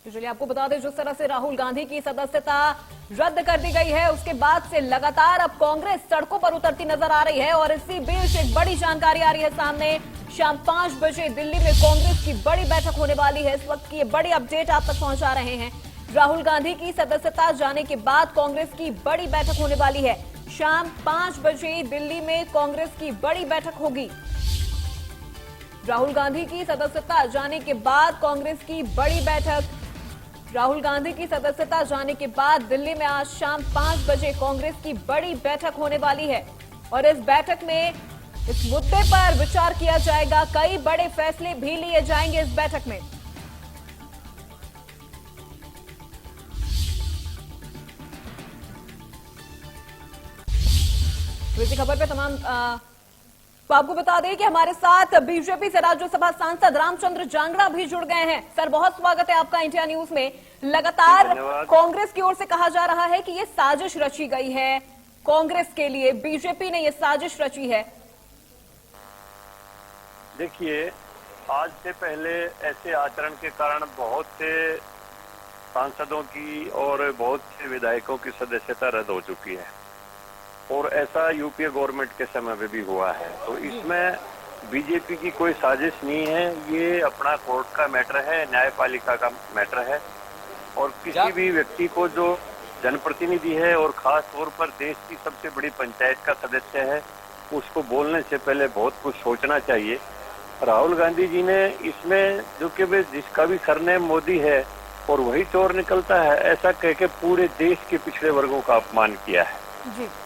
तो चलिए आपको बता दें, जिस तरह से राहुल गांधी की सदस्यता रद्द कर दी गई है, उसके बाद से लगातार अब कांग्रेस सड़कों पर उतरती नजर आ रही है। और इसी बीच एक बड़ी जानकारी आ रही है सामने। शाम 5 बजे दिल्ली में कांग्रेस की बड़ी बैठक होने वाली है। इस वक्त की ये बड़ी अपडेट आप तक पहुंचा रहे हैं। राहुल गांधी की सदस्यता जाने के बाद कांग्रेस की बड़ी बैठक होने वाली है। शाम 5 बजे दिल्ली में कांग्रेस की बड़ी बैठक होगी। राहुल गांधी की सदस्यता जाने के बाद कांग्रेस की बड़ी बैठक। राहुल गांधी की सदस्यता जाने के बाद दिल्ली में आज शाम 5 बजे कांग्रेस की बड़ी बैठक होने वाली है। और इस बैठक में इस मुद्दे पर विचार किया जाएगा। कई बड़े फैसले भी लिए जाएंगे इस बैठक में। तो इसी खबर पे तमाम तो आपको बता दें कि हमारे साथ बीजेपी से राज्यसभा सांसद रामचंद्र जांगड़ा भी जुड़ गए हैं। सर, बहुत स्वागत है आपका इंडिया न्यूज में। लगातार कांग्रेस की ओर से कहा जा रहा है कि ये साजिश रची गई है कांग्रेस के लिए, बीजेपी ने ये साजिश रची है। देखिए, आज से पहले ऐसे आचरण के कारण बहुत से सांसदों की और बहुत से विधायकों की सदस्यता रद्द हो चुकी है और ऐसा यूपीए गवर्नमेंट के समय में भी हुआ है। तो इसमें बीजेपी की कोई साजिश नहीं है, ये अपना कोर्ट का मैटर है, न्यायपालिका का मैटर है। और किसी भी व्यक्ति को जो जनप्रतिनिधि है और खास तौर पर देश की सबसे बड़ी पंचायत का सदस्य है, उसको बोलने से पहले बहुत कुछ सोचना चाहिए। राहुल गांधी जी ने इसमें जो कि जिसका भी सरनेम मोदी है और वही चोर निकलता है, ऐसा कह के पूरे देश के पिछड़े वर्गों का अपमान किया है।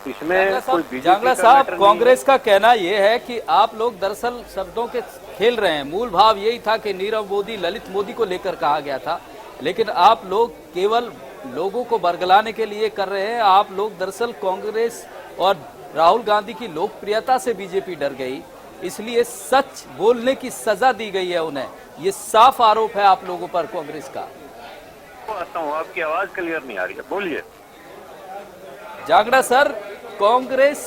इसमें कोई जांगड़ा साहब, कांग्रेस का कहना यह है कि आप लोग दरअसल शब्दों के खेल रहे हैं। मूल भाव यही था कि नीरव मोदी, ललित मोदी को लेकर कहा गया था, लेकिन आप लोग केवल लोगों को बरगलाने के लिए कर रहे हैं। आप लोग दरअसल कांग्रेस और राहुल गांधी की लोकप्रियता से बीजेपी डर गई, इसलिए सच बोलने की सजा दी गई है उन्हें। ये साफ आरोप है आप लोगों पर कांग्रेस का। आपकी आवाज क्लियर नहीं आ रही है, बोलिए। जांगड़ा सर, कांग्रेस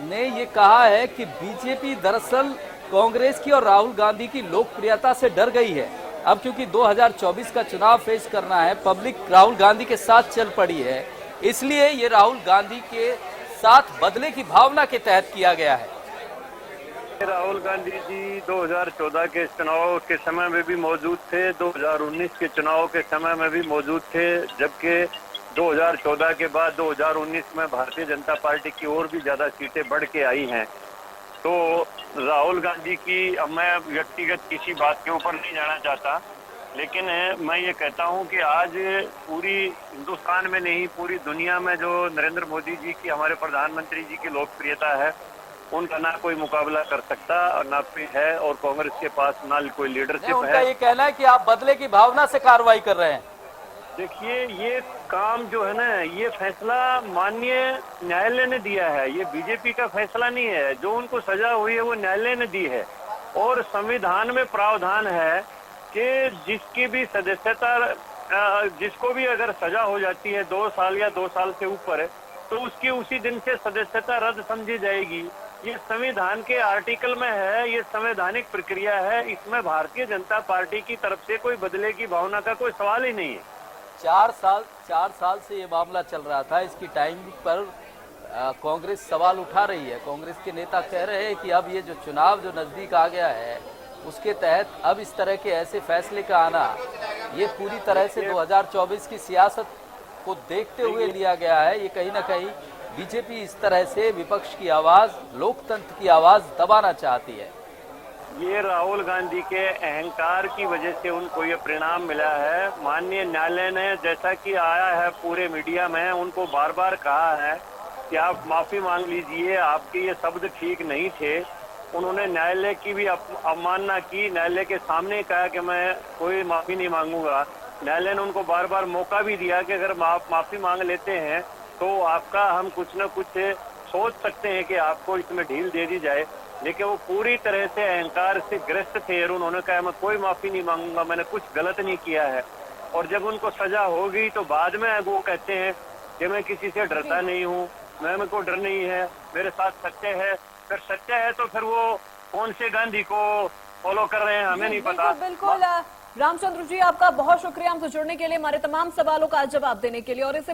ने ये कहा है कि बीजेपी दरअसल कांग्रेस की और राहुल गांधी की लोकप्रियता से डर गई है। अब क्योंकि 2024 का चुनाव फेस करना है, पब्लिक राहुल गांधी के साथ चल पड़ी है, इसलिए ये राहुल गांधी के साथ बदले की भावना के तहत किया गया है। राहुल गांधी जी 2014 के चुनाव के समय में भी मौजूद थे, 2019 के चुनाव के समय में भी मौजूद थे, जबकि 2014 के बाद 2019 में भारतीय जनता पार्टी की और भी ज्यादा सीटें बढ़ के आई हैं। तो राहुल गांधी की, अब मैं व्यक्तिगत किसी बात के ऊपर नहीं जाना चाहता, लेकिन मैं ये कहता हूं कि आज पूरी हिंदुस्तान में नहीं, पूरी दुनिया में जो नरेंद्र मोदी जी की, हमारे प्रधानमंत्री जी की लोकप्रियता है, उनका ना कोई मुकाबला कर सकता और ना कोई है। और कांग्रेस के पास ना कोई लीडरशिप उनका है। ये कहना है कि आप बदले की भावना से कार्रवाई कर रहे हैं। देखिए, ये काम जो है ना, ये फैसला माननीय न्यायालय ने दिया है, ये बीजेपी का फैसला नहीं है। जो उनको सजा हुई है वो न्यायालय ने दी है। और संविधान में प्रावधान है कि जिसकी भी सदस्यता, जिसको भी अगर सजा हो जाती है 2 साल या 2 साल से ऊपर, तो उसकी उसी दिन से सदस्यता रद्द समझी जाएगी। ये संविधान के आर्टिकल में है, ये संवैधानिक प्रक्रिया है। इसमें भारतीय जनता पार्टी की तरफ से कोई बदले की भावना का कोई सवाल ही नहीं है। 4 साल से ये मामला चल रहा था। इसकी टाइमिंग पर कांग्रेस सवाल उठा रही है। कांग्रेस के नेता कह रहे हैं कि अब ये जो चुनाव जो नजदीक आ गया है, उसके तहत अब इस तरह के ऐसे फैसले का आना, ये पूरी तरह से 2024 की सियासत को देखते हुए लिया गया है। ये कहीं ना कहीं बीजेपी इस तरह से विपक्ष की आवाज, लोकतंत्र की आवाज दबाना चाहती है। ये राहुल गांधी के अहंकार की वजह से उनको ये परिणाम मिला है। माननीय न्यायालय ने, जैसा कि आया है पूरे मीडिया में, उनको बार बार कहा है कि आप माफी मांग लीजिए, आपके ये शब्द ठीक नहीं थे। उन्होंने न्यायालय की भी अवमानना की, न्यायालय के सामने कहा कि मैं कोई माफी नहीं मांगूंगा। न्यायालय ने उनको बार बार मौका भी दिया कि अगर माफी मांग लेते हैं तो आपका हम कुछ न कुछ सोच सकते हैं कि आपको इसमें ढील दे दी जाए। लेकिन वो पूरी तरह से अहंकार से ग्रस्त थे और उन्होंने कहा मैं कोई माफी नहीं मांगूंगा, मैंने कुछ गलत नहीं किया है। और जब उनको सजा हो गई तो बाद में वो कहते हैं कि मैं किसी से डरता नहीं हूँ, मेरे को डर नहीं है, मेरे साथ सत्य है। फिर सत्य है तो फिर वो कौन से गांधी को फॉलो कर रहे हैं हमें नहीं पता। बिल्कुल रामचंद्र जी, आपका बहुत शुक्रिया हमसे जुड़ने के लिए, हमारे तमाम सवालों का जवाब देने के लिए। और इसे